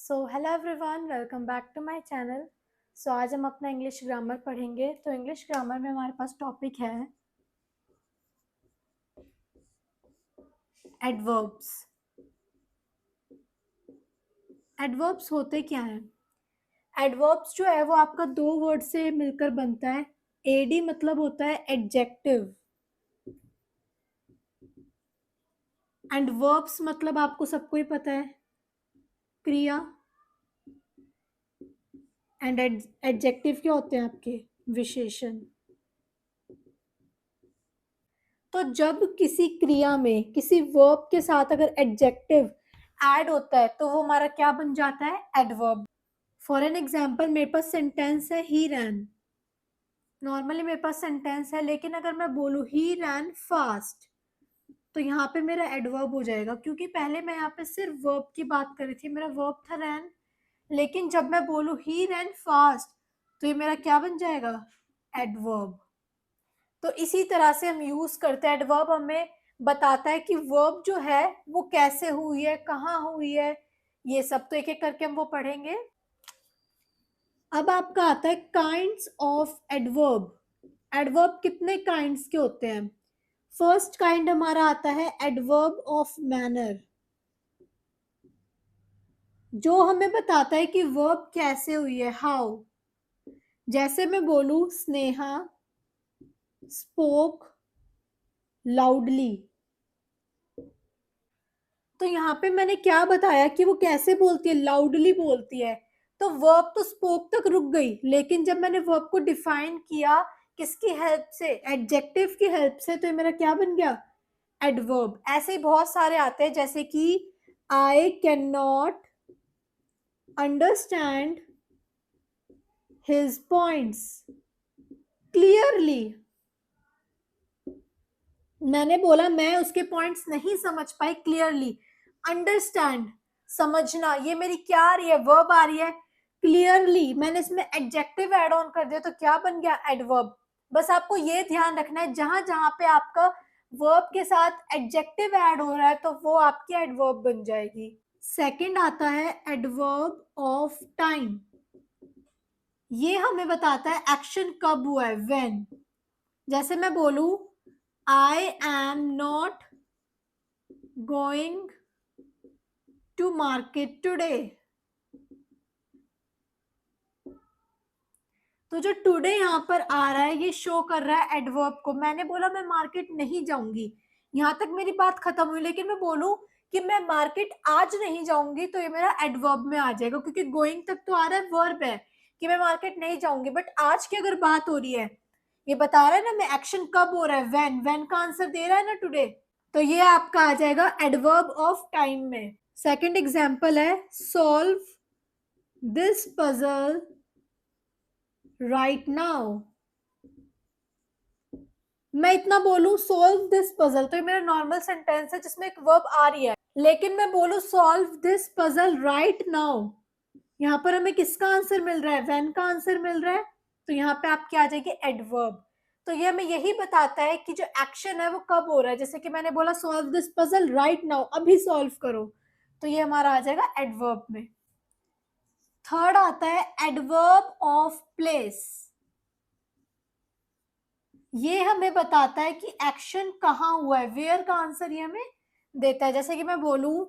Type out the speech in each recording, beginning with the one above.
So hello everyone, welcome back to my channel. So आज हम अपना इंग्लिश ग्रामर पढ़ेंगे। तो इंग्लिश ग्रामर में हमारे पास टॉपिक है एडवर्ब्स। एडवर्ब्स होते क्या हैं? एडवर्ब्स जो है वो आपका दो वर्ड से मिलकर बनता है। एडी मतलब होता है एडजेक्टिव, एंड वर्ब्स मतलब आपको सबको ही पता है क्रिया। एंड एडजेक्टिव क्या होते हैं आपके? विशेषण। तो जब किसी क्रिया में किसी वर्ब के साथ अगर एडजेक्टिव ऐड होता है तो वो हमारा क्या बन जाता है? एडवर्ब। फॉर एन एग्जाम्पल, मेरे पास सेंटेंस है ही रैन। नॉर्मली मेरे पास सेंटेंस है, लेकिन अगर मैं बोलूँ ही रैन फास्ट तो यहाँ पे मेरा एडवर्ब हो जाएगा, क्योंकि पहले मैं यहाँ पे सिर्फ वर्ब की बात कर रही थी, मेरा वर्ब था रैन। लेकिन जब मैं बोलूँ ही रैन फास्ट तो ये मेरा क्या बन जाएगा? एडवर्ब। तो इसी तरह से हम यूज करते हैं। एडवर्ब हमें बताता है कि वर्ब जो है वो कैसे हुई है, कहाँ हुई है, ये सब तो एक एक करके हम वो पढ़ेंगे। अब आपका आता है काइंड्स ऑफ एडवर्ब। एडवर्ब कितने काइंड्स के होते हैं? फर्स्ट काइंड हमारा आता है एडवर्ब ऑफ मैनर, जो हमें बताता है कि वर्ब कैसे हुई है, हाउ। जैसे मैं बोलूं स्नेहा स्पोक लाउडली, तो यहाँ पे मैंने क्या बताया कि वो कैसे बोलती है? लाउडली बोलती है। तो वर्ब तो स्पोक तक रुक गई, लेकिन जब मैंने वर्ब को डिफाइन किया किसकी हेल्प से? एडजेक्टिव की हेल्प से, तो ये मेरा क्या बन गया? एडवर्ब। ऐसे ही बहुत सारे आते हैं, जैसे कि I can not understand his points clearly. मैंने बोला मैं उसके पॉइंट्स नहीं समझ पाई क्लियरली। अंडरस्टैंड समझना, ये मेरी क्या आ रही है? वर्ब आ रही है। क्लियरली मैंने इसमें एडजेक्टिव ऐड ऑन कर दिया तो क्या बन गया? एडवर्ब। बस आपको ये ध्यान रखना है, जहां जहां पे आपका वर्ब के साथ एडजेक्टिव ऐड हो रहा है तो वो आपकी एडवर्ब बन जाएगी। सेकंड आता है एडवर्ब ऑफ टाइम। ये हमें बताता है एक्शन कब हुआ है, व्हेन। जैसे मैं बोलूं I am not going to market today, तो जो टुडे यहाँ पर आ रहा है ये शो कर रहा है एडवर्ब को। मैंने बोला मैं मार्केट नहीं जाऊंगी, यहाँ तक मेरी बात खत्म हुई। लेकिन मैं बोलूं कि मैं मार्केट आज नहीं जाऊंगी तो ये मेरा एडवर्ब में आ जाएगा, क्योंकि गोइंग तक तो आ रहा है, वर्ब है कि मैं मार्केट नहीं जाऊंगी। बट आज की अगर बात हो रही है, ये बता रहा है ना मैं एक्शन कब हो रहा है, व्हेन। व्हेन का आंसर दे रहा है ना टुडे, तो ये आपका आ जाएगा एडवर्ब ऑफ टाइम में। सेकंड एग्जांपल है solve this puzzle right now. मैं इतना बोलूं सॉल्व दिस पजल तो ये मेरा नॉर्मल सेंटेंस है जिसमें एक वर्ब आ रही है, लेकिन मैं बोलूं solve this puzzle right now, यहाँ पर हमें किसका आंसर मिल रहा है? व्हेन का आंसर मिल रहा है। तो यहाँ पे आपकी आ जाएगी एडवर्ब। तो ये हमें यही बताता है कि जो एक्शन है वो कब हो रहा है। जैसे कि मैंने बोला solve this puzzle right now, अभी सॉल्व करो, तो ये हमारा आ जाएगा एडवर्ब में। थर्ड आता है एडवर्ब ऑफ प्लेस। ये हमें बताता है कि एक्शन कहाँ हुआ है, वेयर का आंसर ये हमें देता है। जैसे कि मैं बोलूं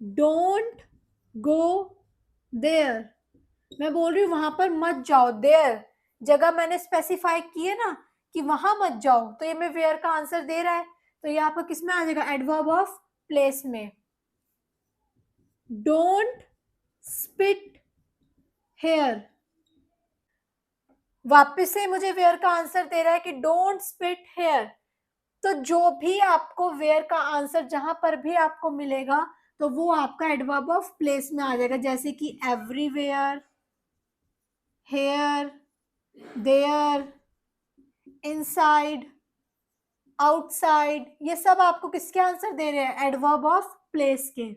डोंट गो देयर, मैं बोल रही हूँ वहां पर मत जाओ। देयर जगह मैंने स्पेसिफाई की है ना कि वहां मत जाओ, तो ये मैं वेयर का आंसर दे रहा है। तो ये आपका किस में आ जाएगा? एडवर्ब ऑफ प्लेस में। डोंट स्पिट हेयर, वापस से मुझे वेयर का आंसर दे रहा है कि डोंट स्पिट हेयर। तो जो भी आपको वेयर का आंसर जहां पर भी आपको मिलेगा तो वो आपका एडवर्ब ऑफ प्लेस में आ जाएगा। जैसे कि everywhere, here, there, inside, outside, ये सब आपको किसके आंसर दे रहे हैं? एडवर्ब ऑफ प्लेस के।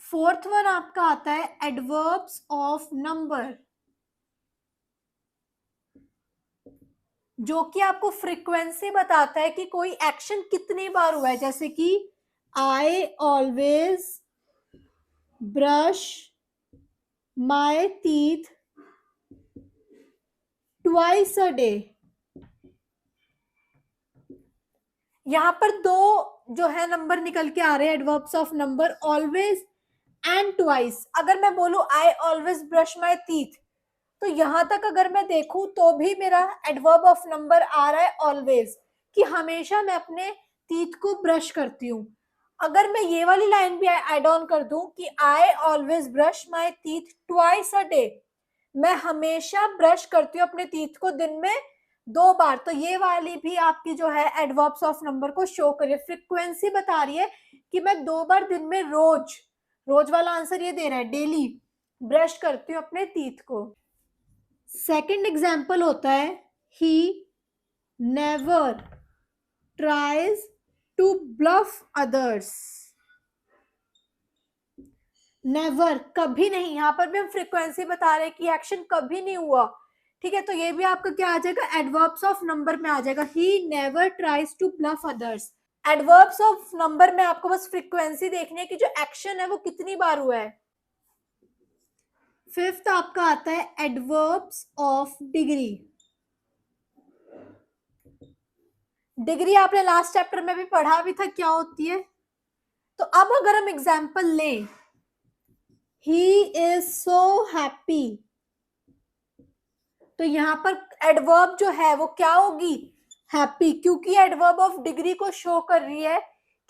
फोर्थ वन आपका आता है एडवर्ब्स ऑफ नंबर, जो कि आपको फ्रीक्वेंसी बताता है कि कोई एक्शन कितनी बार हुआ है। जैसे कि I always brush my teeth twice a day. यहां पर दो जो है नंबर निकल के आ रहे हैं adverbs of number, always and twice. अगर मैं बोलूं I always brush my teeth, तो यहां तक अगर मैं देखूं तो भी मेरा एडवर्ब ऑफ नंबर आ रहा है ऑलवेज, कि हमेशा मैं अपने टीथ को ब्रश करती हूँ। अगर मैं ये वाली लाइन भी ऐड ऑन कर दूं कि I always brush my teeth twice a day, मैं हमेशा ब्रश करती हूँ अपने टीथ को दिन में 2 बार, तो ये वाली भी आपकी जो है एडवर्ब्स ऑफ नंबर को शो करिए। फ्रीक्वेंसी बता रही है कि मैं 2 बार दिन में रोज, रोज वाला आंसर ये दे रहा है डेली ब्रश करती हूँ अपने टीथ को। सेकंड एग्जाम्पल होता है he never tries to bluff others. Never कभी नहीं, यहां पर भी हम फ्रीक्वेंसी बता रहे हैं कि एक्शन कभी नहीं हुआ, ठीक है, तो ये भी आपका क्या आ जाएगा एडवर्ब्स ऑफ नंबर में आ जाएगा। He never tries to bluff others. Adverbs of number में आपको बस फ्रीक्वेंसी देखनी है कि जो एक्शन है वो कितनी बार हुआ है। फिफ्थ आपका आता है एडवर्ब्स ऑफ डिग्री। डिग्री आपने लास्ट चैप्टर में भी पढ़ा भी था क्या होती है। तो अब अगर हम एग्जाम्पल लें, ही इज सो हैप्पी, तो यहां पर एडवर्ब जो है वो क्या होगी हैप्पी, क्योंकि एडवर्ब ऑफ डिग्री को शो कर रही है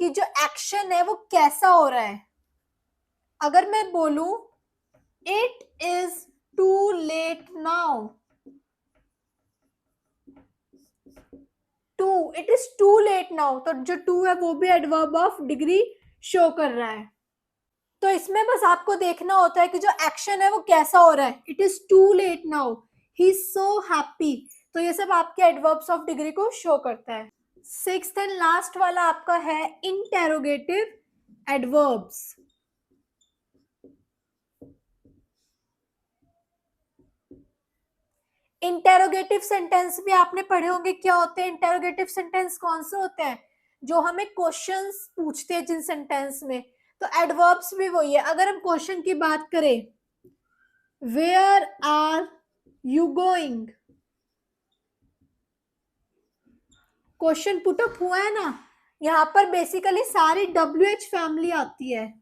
कि जो एक्शन है वो कैसा हो रहा है। अगर मैं बोलूं it is too late now, too, it is too late now, तो जो टू है वो भी एडवर्ब ऑफ डिग्री शो कर रहा है। तो इसमें बस आपको देखना होता है कि जो एक्शन है वो कैसा हो रहा है। It is too late now, he is so happy, तो ये सब आपके एडवर्ब्स ऑफ डिग्री को शो करता है। सिक्स्थ एंड लास्ट वाला आपका है इंटेरोगेटिव एडवर्ब्स। इंटेरोगेटिव सेंटेंस भी आपने पढ़े होंगे क्या होते हैं। इंटेरोगेटिव सेंटेंस कौन से होते हैं, जो हमें क्वेश्चंस पूछते हैं जिन सेंटेंस में, तो एडवर्ब्स भी वही है। अगर हम क्वेश्चन की बात करें, where are you going, question put up हुआ है ना, यहां पर बेसिकली सारी WH फैमिली आती है,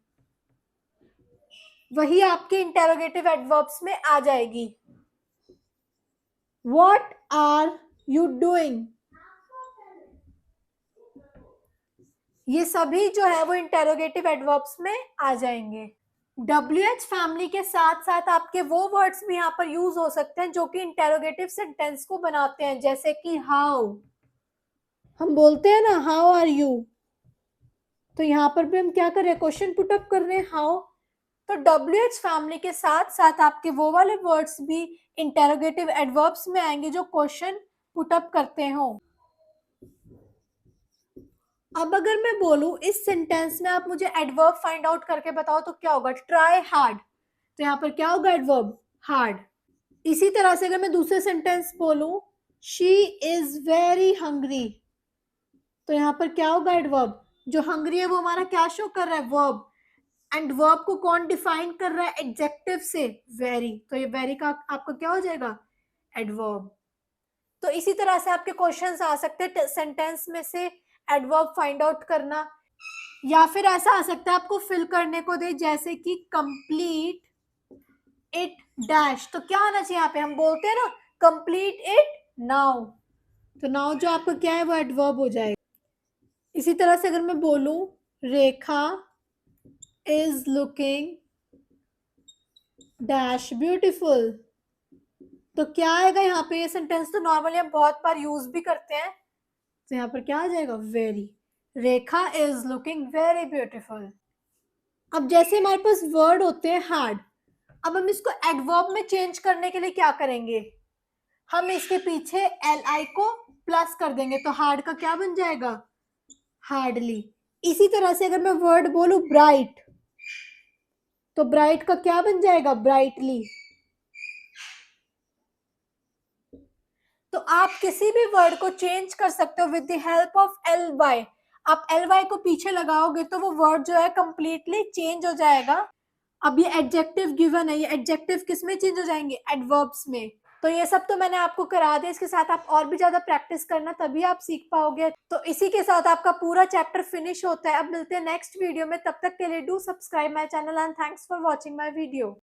वही आपके इंटेरोगेटिव एडवर्ब्स में आ जाएगी। व्हाट आर यू डूइंग, ये सभी जो है वो इंटेरोगेटिव एडवर्ब्स में आ जाएंगे। WH फैमिली के साथ साथ आपके वो वर्ड्स भी यहाँ पर यूज हो सकते हैं जो कि इंटेरोगेटिव सेंटेंस को बनाते हैं, जैसे कि हाउ, हम बोलते हैं ना हाउ आर यू, तो यहाँ पर भी हम क्या कर रहे हैं क्वेश्चन पुट अप कर रहे हैं हाउ। तो WH फैमिली के साथ साथ आपके वो वाले वर्ड्स भी इंटेरोगेटिव एडवर्ब्स में आएंगे जो क्वेश्चन पुट अप करते हो। अब अगर मैं बोलूं इस सेंटेंस में आप मुझे एडवर्ब फाइंड आउट करके बताओ तो क्या होगा, ट्राई हार्ड, तो यहाँ पर क्या होगा एडवर्ब हार्ड। इसी तरह से अगर मैं दूसरे सेंटेंस बोलूं शी इज वेरी हंग्री, तो यहाँ पर क्या होगा एडवर्ब, जो हंग्री है वो हमारा क्या शो कर रहा है वर्ब, एंड वर्ब को कौन डिफाइन कर रहा है एडजेक्टिव से, वेरी, तो ये वेरी का आपका क्या हो जाएगा एडवर्ब। तो इसी तरह से आपके क्वेश्चंस आ सकते हैं सेंटेंस में से एडवर्ब फाइंड आउट करना, या फिर ऐसा आ सकता है आपको फिल करने को दे, जैसे कि कंप्लीट इट डैश, तो क्या आना चाहिए यहाँ पे, हम बोलते हैं ना कंप्लीट इट नाउ, तो नाउ जो आपका क्या है वो एडवर्ब हो जाएगा। इसी तरह से अगर मैं बोलूं रेखा इज लुकिंग डैश ब्यूटीफुल, तो क्या आएगा यहाँ पे, ये सेंटेंस तो नॉर्मली हम बहुत बार यूज भी करते हैं, तो यहाँ पर क्या आ जाएगा very, Rekha is looking very beautiful. अब जैसे हमारे पास वर्ड होते हैं हार्ड, अब हम इसको एडवर्ब में चेंज करने के लिए क्या करेंगे, हम इसके पीछे LI को प्लस कर देंगे, तो हार्ड का क्या बन जाएगा हार्डली। इसी तरह से अगर मैं वर्ड बोलूं ब्राइट, तो ब्राइट का क्या बन जाएगा ब्राइटली। तो आप किसी भी वर्ड को चेंज कर सकते हो with the help of LY। आप LY को पीछे लगाओगे तो वो वर्ड जो है कंप्लीटली चेंज हो जाएगा। अब ये एडजेक्टिव गिवन है, ये एडजेक्टिव किस में चेंज हो जाएंगे? एडवर्ब्स में। तो ये सब तो मैंने आपको करा दिया, इसके साथ आप और भी ज्यादा प्रैक्टिस करना, तभी आप सीख पाओगे। तो इसी के साथ आपका पूरा चैप्टर फिनिश होता है। अब मिलते हैं नेक्स्ट वीडियो में, तब तक के लिए do subscribe my channel and thanks for watching my video.